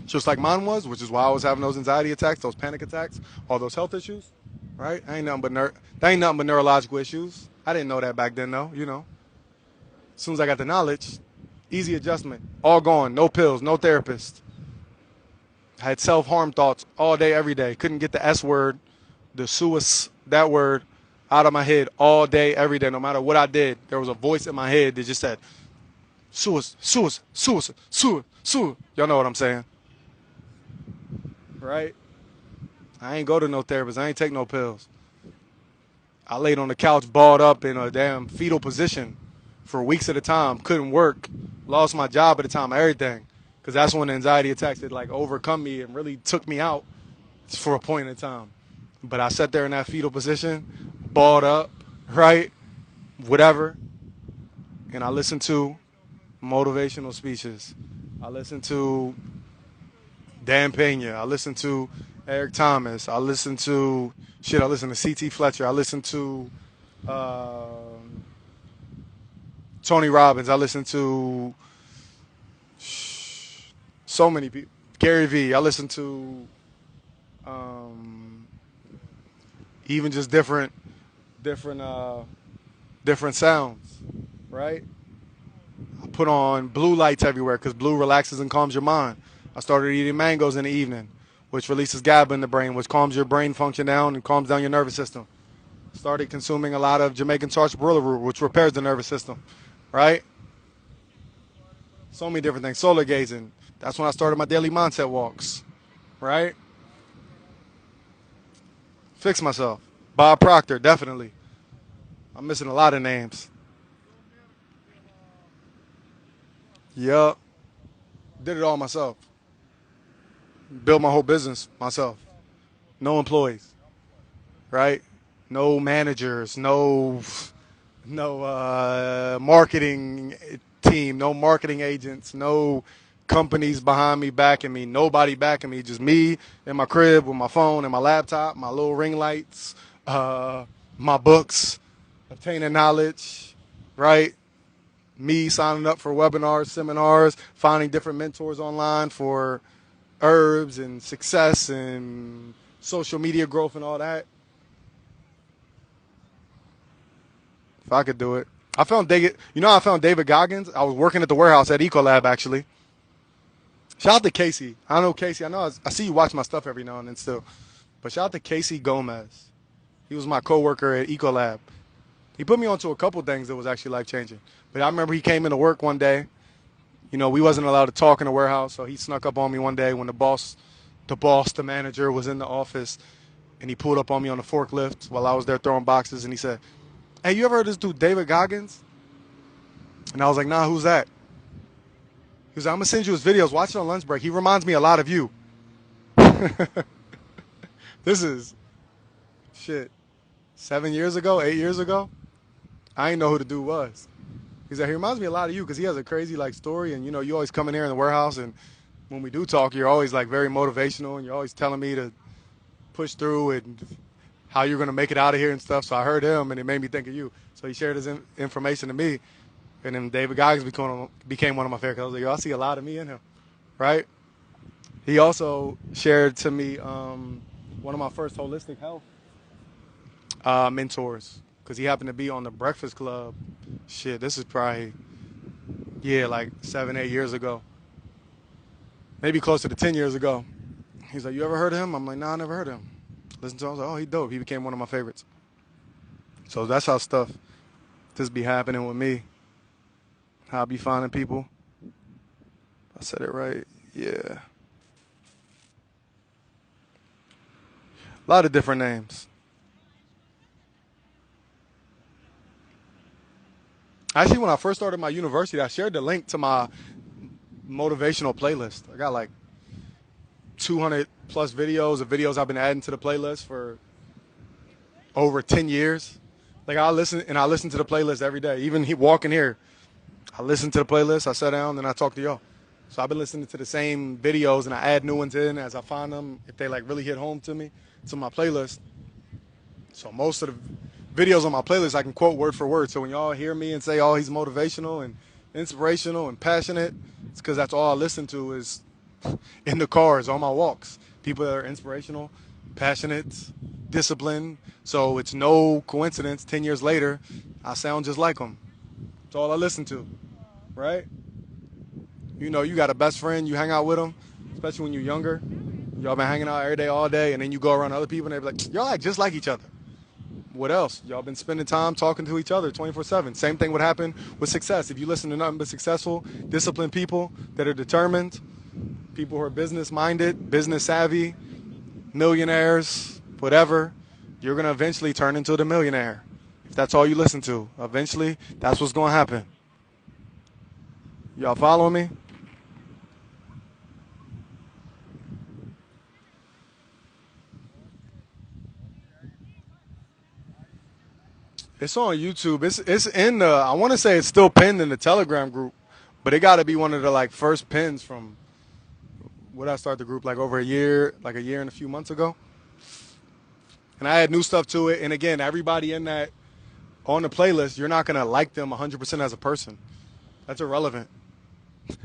Just like mine was, which is why I was having those anxiety attacks, those panic attacks, all those health issues, right? That ain't nothing but neurological issues. I didn't know that back then, though, As soon as I got the knowledge, easy adjustment, all gone, no pills, no therapist. I had self-harm thoughts all day, every day. Couldn't get the S word, the that word, out of my head all day, every day. No matter what I did, there was a voice in my head that just said, suicide, suicide, suicide, suicide, suicide. Y'all know what I'm saying, right? I ain't go to no therapist. I ain't take no pills. I laid on the couch, balled up in a damn fetal position for weeks at a time. Couldn't work. Lost my job at the time, everything. Because that's when the anxiety attacks had overcome me and really took me out for a point in time. But I sat there in that fetal position, balled up, right? Whatever. And I listened to motivational speeches. I listened to Dan Pena. I listened to Eric Thomas. I listened to C.T. Fletcher. I listened to Tony Robbins. I listened to so many people. Gary Vee. I listened to even just different sounds, right? I put on blue lights everywhere because blue relaxes and calms your mind. I started eating mangoes in the evening, which releases GABA in the brain, which calms your brain function down and calms down your nervous system. Started consuming a lot of Jamaican sarsaparilla root, which repairs the nervous system, right? So many different things. Solar gazing. That's when I started my daily mindset walks, right? Fix myself. Bob Proctor, definitely. I'm missing a lot of names. Yup. Did it all myself. Built my whole business myself. No employees, right? No managers, no marketing team, no marketing agents, no companies behind me backing me, nobody backing me, just me in my crib with my phone and my laptop, my little ring lights, my books, obtaining knowledge, right? Me signing up for webinars, seminars, finding different mentors online for herbs and success and social media growth and all that. If I could do it. I found David Goggins. I was working at the warehouse at Ecolab, actually. Shout out to Casey. I know Casey. I see you watch my stuff every now and then still. But shout out to Casey Gomez. He was my coworker at Ecolab. He put me onto a couple things that was actually life-changing. But I remember he came into work one day. We wasn't allowed to talk in the warehouse, so he snuck up on me one day when the manager, was in the office, and he pulled up on me on the forklift while I was there throwing boxes, and he said, "Hey, you ever heard of this dude, David Goggins?" And I was like, "Nah, who's that?" He was like, "I'm going to send you his videos. Watch it on lunch break. He reminds me a lot of you." This is, 7 years ago, 8 years ago. I didn't know who the dude was. He's like, he reminds me a lot of you because he has a crazy story, and you always come in here in the warehouse, and when we do talk, you're always very motivational, and you're always telling me to push through and how you're gonna make it out of here and stuff. So I heard him, and it made me think of you. So he shared his information to me, and then David Goggins became one of my favorites. I was like, yo, I see a lot of me in him, right? He also shared to me one of my first holistic health mentors, because he happened to be on the Breakfast Club. Shit, this is probably, like 7, 8 years ago. Maybe closer to 10 years ago. He's like, you ever heard of him? I'm like, nah, I never heard of him. Listen to him. I was like, oh, he dope. He became one of my favorites. So that's how stuff just be happening with me. How I be finding people. I said it right. Yeah. A lot of different names. Actually, when I first started my university, I shared the link to my motivational playlist. I got like 200 plus videos of videos I've been adding to the playlist for over 10 years. Like I listen to the playlist every day. Even walking here, I listen to the playlist, I sit down, and I talk to y'all. So I've been listening to the same videos, and I add new ones in as I find them, if they like really hit home to me, to my playlist. So most of the videos on my playlist I can quote word for word. So when y'all hear me and say, oh, he's motivational and inspirational and passionate, it's because that's all I listen to is in the cars, on my walks. People that are inspirational, passionate, disciplined. So it's no coincidence 10 years later, I sound just like them. That's all I listen to, right? You know, you got a best friend, you hang out with them, especially when you're younger. Y'all been hanging out every day, all day, and then you go around other people and they be like, y'all act just like each other. What else? Y'all been spending time talking to each other 24/7. Same thing would happen with success. If you listen to nothing but successful, disciplined people that are determined, people who are business-minded, business-savvy, millionaires, whatever, you're going to eventually turn into the millionaire. If that's all you listen to, eventually that's what's going to happen. Y'all following me? It's on YouTube. It's in the, I want to say it's still pinned in the Telegram group, but it got to be one of the like first pins from, when I start the group, like over a year and a few months ago. And I had new stuff to it. And again, everybody in that, on the playlist, you're not going to like them 100% as a person. That's irrelevant.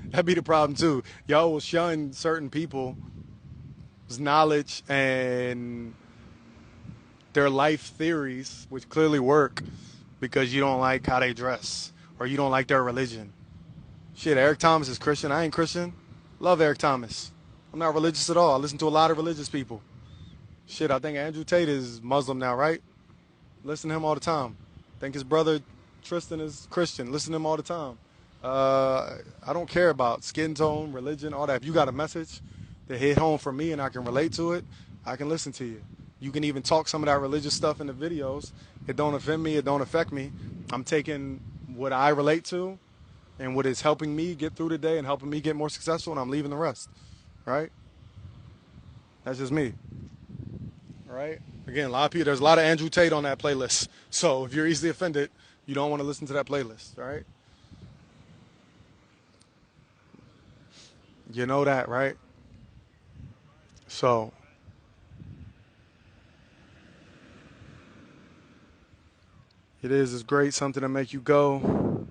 That'd be the problem too. Y'all will shun certain people's knowledge and their life theories, which clearly work, because you don't like how they dress or you don't like their religion. Shit, Eric Thomas is Christian. I ain't Christian. Love Eric Thomas. I'm not religious at all. I listen to a lot of religious people. Shit, I think Andrew Tate is Muslim now, right? Listen to him all the time. I think his brother Tristan is Christian. Listen to him all the time. I don't care about skin tone, religion, all that. If you got a message that hit home for me and I can relate to it, I can listen to you. You can even talk some of that religious stuff in the videos. It don't offend me. It don't affect me. I'm taking what I relate to and what is helping me get through the day and helping me get more successful, and I'm leaving the rest, right? That's just me, right? Again, there's a lot of Andrew Tate on that playlist. So if you're easily offended, you don't want to listen to that playlist, right? You know that, right? So it's great, something to make you go.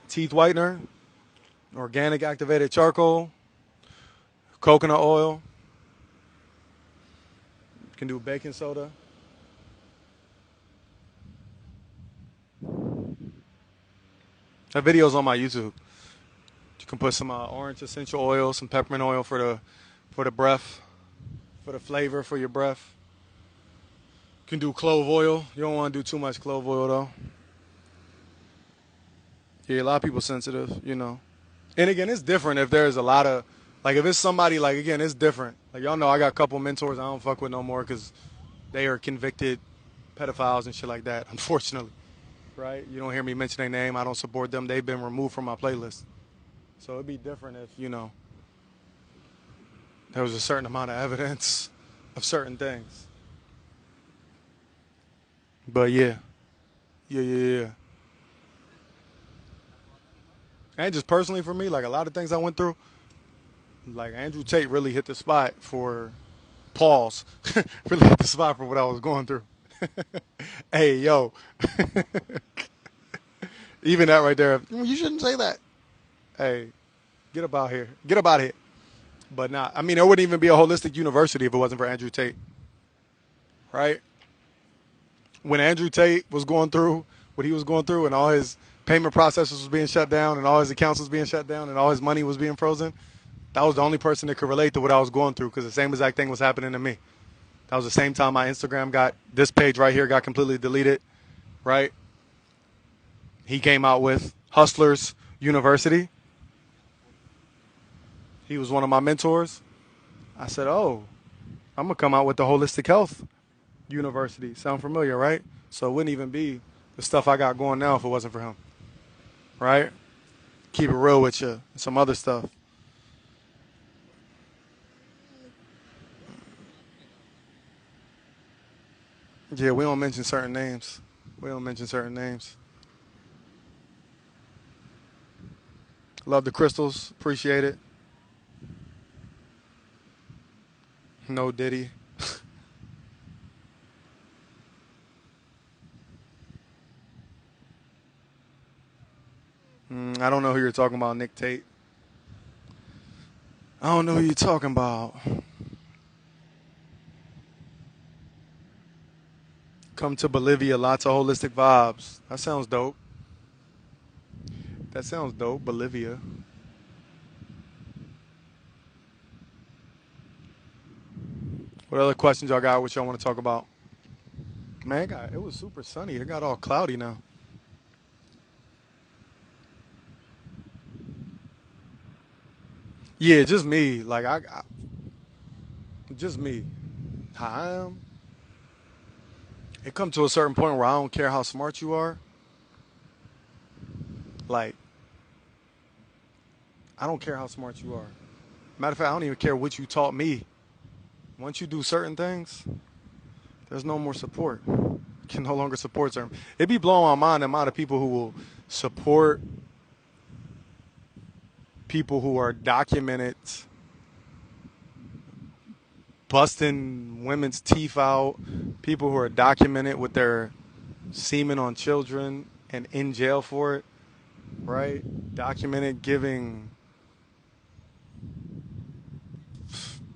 Teeth whitener, organic activated charcoal, coconut oil. You can do baking soda. That video's on my YouTube. You can put some orange essential oil, some peppermint oil for the breath, for the flavor for your breath. You can do clove oil. You don't want to do too much clove oil though. Yeah, a lot of people sensitive, you know. And again, it's different if there's a lot of, like if it's somebody, like again, it's different. Like y'all know I got a couple mentors I don't fuck with no more because they are convicted pedophiles and shit like that, unfortunately. Right? You don't hear me mention their name. I don't support them. They've been removed from my playlist. So it'd be different if, you know, there was a certain amount of evidence of certain things. But yeah. Yeah. And just personally for me, like a lot of things I went through, Like Andrew Tate really hit the spot for pause. Really hit the spot for what I was going through. Hey, yo. Even that right there. You shouldn't say that. Hey, get up out here. Get up out here. But not. I mean, there wouldn't even be a holistic university if it wasn't for Andrew Tate, right? When Andrew Tate was going through what he was going through, and all his payment processes was being shut down, and all his accounts was being shut down, and all his money was being frozen, that was the only person that could relate to what I was going through, because the same exact thing was happening to me. That was the same time my Instagram got, this page right here got completely deleted, right? He came out with Hustlers University. He was one of my mentors. I said, oh, I'm going to come out with the Holistic Health University. Sound familiar, right? So it wouldn't even be the stuff I got going now if it wasn't for him, right? Keep it real with you. Some other stuff. Yeah, we don't mention certain names. We don't mention certain names. Love the crystals. Appreciate it. No Diddy. I don't know who you're talking about, Nick Tate. I don't know who you're talking about. Come to Bolivia, lots of holistic vibes. That sounds dope. That sounds dope, Bolivia. What other questions y'all got? What y'all want to talk about? Man, it was super sunny. It got all cloudy now. Yeah, just me. Like just me. How I am. It come to a certain point where I don't care how smart you are. Like, I don't care how smart you are. Matter of fact, I don't even care what you taught me. Once you do certain things, there's no more support. You can no longer support certain. It be blowing my mind the amount of people who will support people who are documented busting women's teeth out, people who are documented with their semen on children and in jail for it, right? Documented giving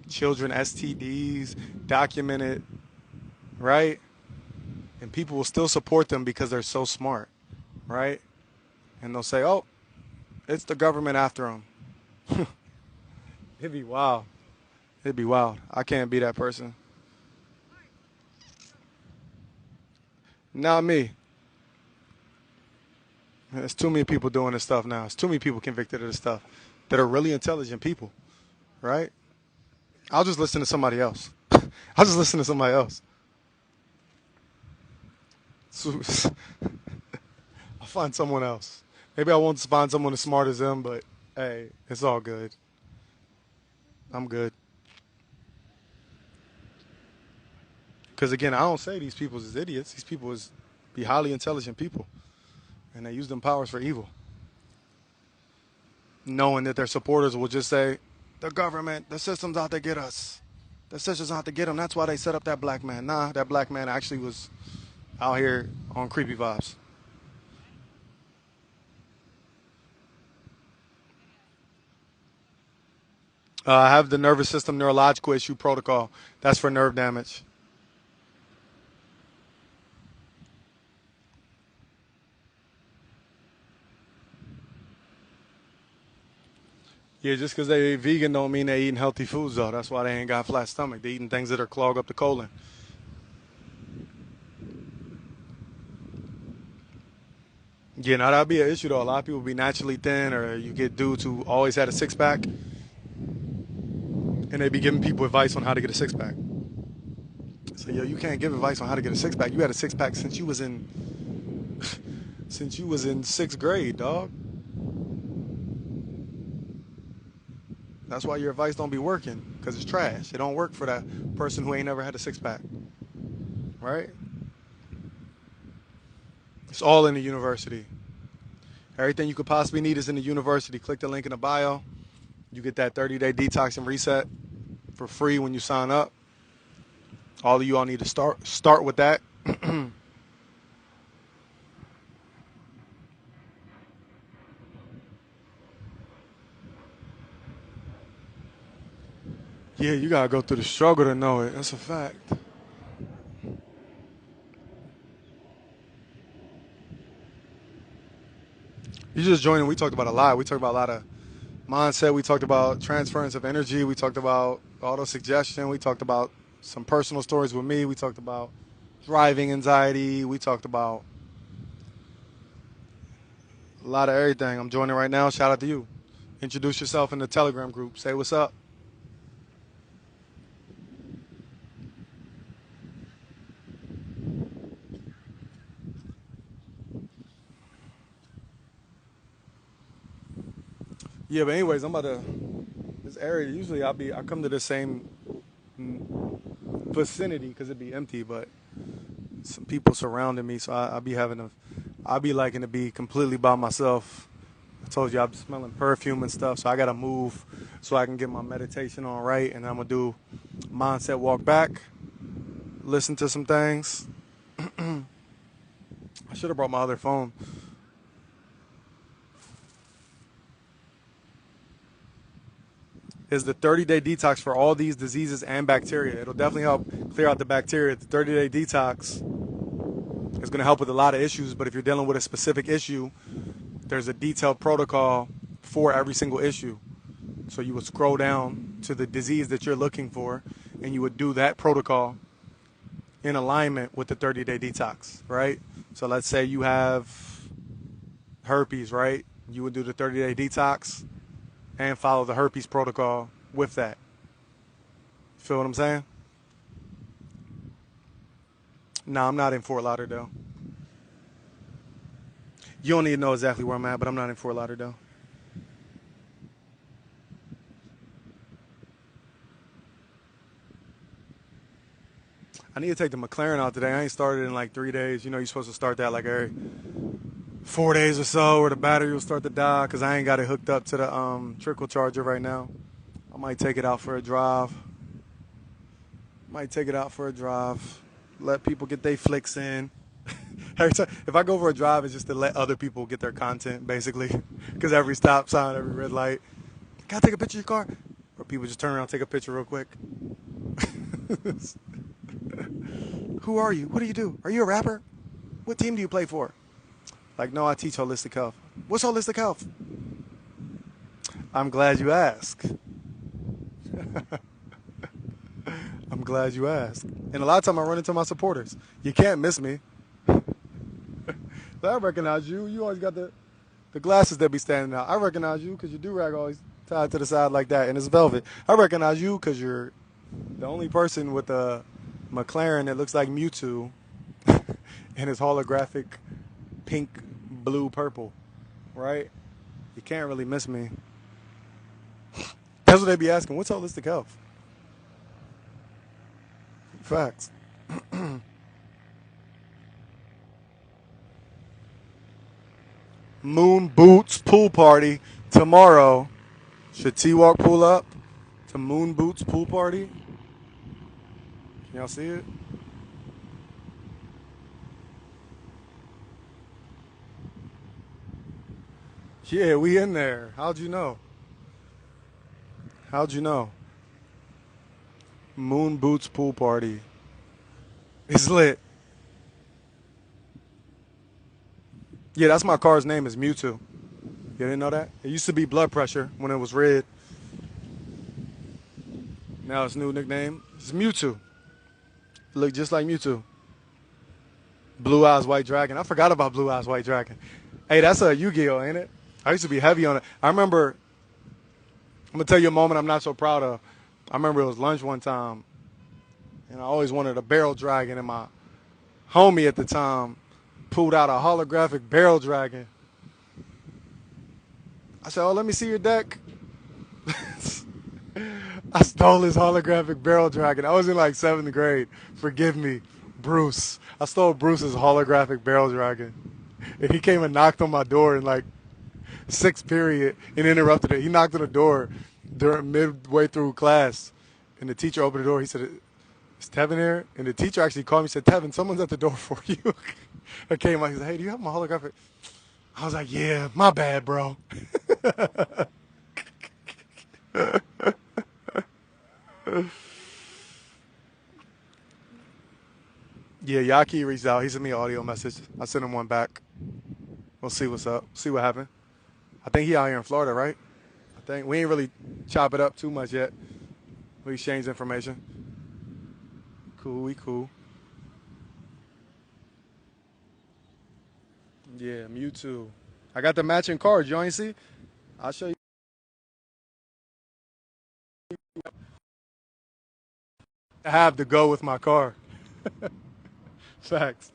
children STDs, documented, right? And people will still support them because they're so smart, right? And they'll say, oh, it's the government after them. It'd be wild. It'd be wild. I can't be that person. Not me. There's too many people doing this stuff now. There's too many people convicted of this stuff that are really intelligent people, right? I'll just listen to somebody else. I'll just listen to somebody else. So, I'll find someone else. Maybe I won't find someone as smart as them, but hey, it's all good. I'm good. Because again, I don't say these people is idiots. These people is be highly intelligent people, and they use them powers for evil, knowing that their supporters will just say, "The government, the system's out to get us. The system's out to get them. That's why they set up that black man." Nah, that black man actually was out here on creepy vibes. I have the nervous system neurological issue protocol. That's for nerve damage. Yeah, just because they vegan don't mean they eating healthy foods though. That's why they ain't got flat stomach. They eating things that are clog up the colon. Yeah, now that'd be an issue though. A lot of people be naturally thin, or you get dudes who always had a six pack, and they be giving people advice on how to get a six pack. So yo, you can't give advice on how to get a six pack. You had a six pack since you was in since you was in sixth grade, dog. That's why your advice don't be working, because it's trash. It don't work for that person who ain't never had a six pack, right? It's all in the university. Everything you could possibly need is in the university. Click the link in the bio. You get that 30-day detox and reset for free when you sign up. All of you all need to start with that. Yeah, you gotta go through the struggle to know it. That's a fact. You just joined. We talked about a lot. We talked about a lot of mindset. We talked about transference of energy. We talked about auto suggestion. We talked about some personal stories with me. We talked about driving anxiety. We talked about a lot of everything. I'm joining right now. Shout out to you. Introduce yourself in the Telegram group. Say what's up. Yeah, but anyways, I'm about to this area. Usually I come to the same vicinity because it'd be empty, but some people surrounding me, so I be liking to be completely by myself. I told you I'm smelling perfume and stuff, so I gotta move so I can get my meditation on right, and I'm gonna do mindset walk back, listen to some things. I should have brought my other phone. Is the 30-day detox for all these diseases and bacteria. It'll definitely help clear out the bacteria. The 30-day detox is going to help with a lot of issues, but if you're dealing with a specific issue, there's a detailed protocol for every single issue. So you would scroll down to the disease that you're looking for, and you would do that protocol in alignment with the 30-day detox, right? So let's say you have herpes, right? You would do the 30-day detox and follow the herpes protocol with that. Feel what I'm saying? No, I'm not in Fort Lauderdale. You don't need to know exactly where I'm at, but I'm not in Fort Lauderdale. I need to take the McLaren out today. I ain't started in like 3 days. You know, you're supposed to start that like every 4 days or so, or the battery will start to die because I ain't got it hooked up to the trickle charger right now. I might take it out for a drive. Let people get their flicks in. Every time, if I go for a drive, it's just to let other people get their content, basically. Because every stop sign, every red light, can I take a picture of your car? Or people just turn around and take a picture real quick. Who are you? What do you do? Are you a rapper? What team do you play for? Like, no, I teach holistic health. What's holistic health? I'm glad you asked. I'm glad you asked. And a lot of time I run into my supporters. You can't miss me. I recognize you. You always got the glasses that be standing out. I recognize you because your do-rag always tied to the side like that, and it's velvet. I recognize you because you're the only person with a McLaren that looks like Mewtwo and his holographic pink, blue, purple, right? You can't really miss me. That's what they be asking. What's holistic health? Facts. Moon Boots pool party tomorrow. Should T-Walk pull up to Moon Boots pool party? Can y'all see it? Yeah, we in there. How'd you know? How'd you know? Moon Boots pool party. It's lit. Yeah, that's my car's name is Mewtwo. You didn't know that? It used to be blood pressure when it was red. Now its new nickname is Mewtwo. Look just like Mewtwo. Blue Eyes White Dragon. I forgot about Blue Eyes White Dragon. Hey, that's a Yu-Gi-Oh, ain't it? I used to be heavy on it. I remember, I'm going to tell you a moment I'm not so proud of. I remember it was lunch one time, and I always wanted a barrel dragon, and my homie at the time pulled out a holographic barrel dragon. I said, oh, let me see your deck. I stole his holographic barrel dragon. I was in like 7th grade. Forgive me, Bruce. I stole Bruce's holographic barrel dragon. And he came and knocked on my door in like 6th period and interrupted it. He knocked on the door during midway through class, and the teacher opened the door. He said, "Is Tevin here?" And the teacher actually called me and said, "Tevin, someone's at the door for you." I came out. He said, "Hey, do you have my holographic?" I was like, "Yeah, my bad, bro." Yeah, Yaki reached out. He sent me an audio message. I sent him one back. We'll see what's up. See what happened. I think he out here in Florida, right? I think we ain't really chop it up too much yet. We exchange information. Cool, we cool. Yeah, Mewtwo. I got the matching cards. You ain't see? I'll show you. I have to go with my car. Facts.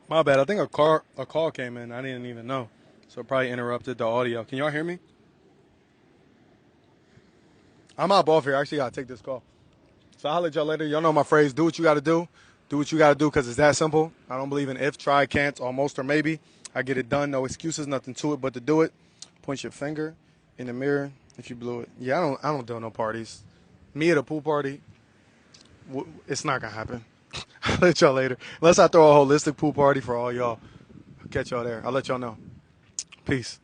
My bad. I think a call came in. I didn't even know. So it probably interrupted the audio. Can y'all hear me? I'm out off here. I actually gotta take this call. So I'll let y'all later. Y'all know my phrase. Do what you gotta do. Do what you gotta do because it's that simple. I don't believe in if, try, can't, almost, or maybe. I get it done. No excuses, nothing to it but to do it. Point your finger in the mirror if you blew it. Yeah, I don't do no parties. Me at a pool party, it's not gonna happen. I'll let y'all later. Unless I throw a holistic pool party for all y'all. I'll catch y'all there. I'll let y'all know. Peace.